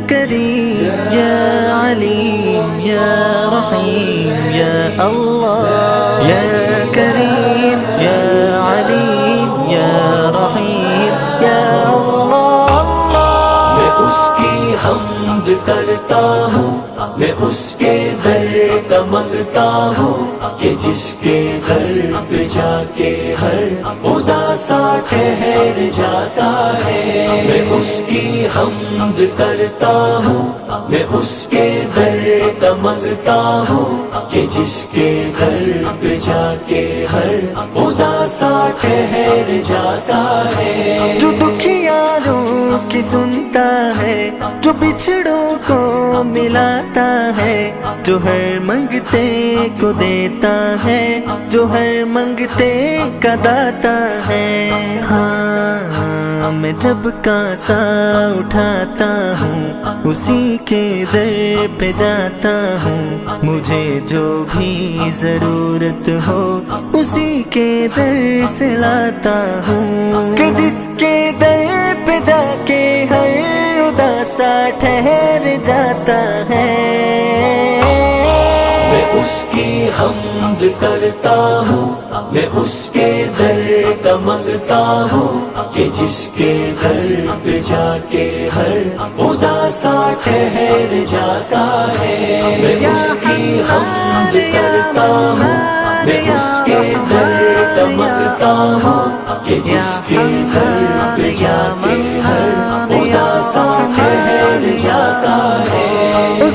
کریم یا علیم یا رحیم یا اللہ، یا کریم یا علیم یا رحیم یا اللہ۔ میں اس کی حمد کرتا ہوں، میں اس کے در کا مانگتا ہوں، کہ جس کے در پہ جا کے ہر اداسا ٹھہر جاتا ہے۔ میں اس کی حمد کرتا ہوں، میں اس کے در کا مانگتا ہوں، کہ جس کے در پہ جا کے ہر اداسا ٹھہر جاتا ہے۔ جو دکھیاروں کی سنتا ہے، جو بچھڑوں کو ملاتا ہے، جو ہر منگتے کو دیتا ہے، جو ہر منگتے کا داتا ہے۔ ہاں میں جب کاسا اٹھاتا ہوں، اسی کے در پہ جاتا ہوں، مجھے جو بھی ضرورت ہو اسی کے در سے لاتا ہوں، کہ جس کے در پہ جا کے ہر اداسا ٹھہر جاتا ہے۔ میں اس کی حمد کرتا ہوں، میں اس کے در کا مانگتا ہوں، کہ جس کے در پہ جا کے ہر اداسا ٹھہر جاتا ہے۔ میں اس کی حمد کرتا ہوں، میں اس کے در کا مانگتا ہوں، کہ جس کے در پہ جا کے ہر اداسا ٹھہر جاتا ہے۔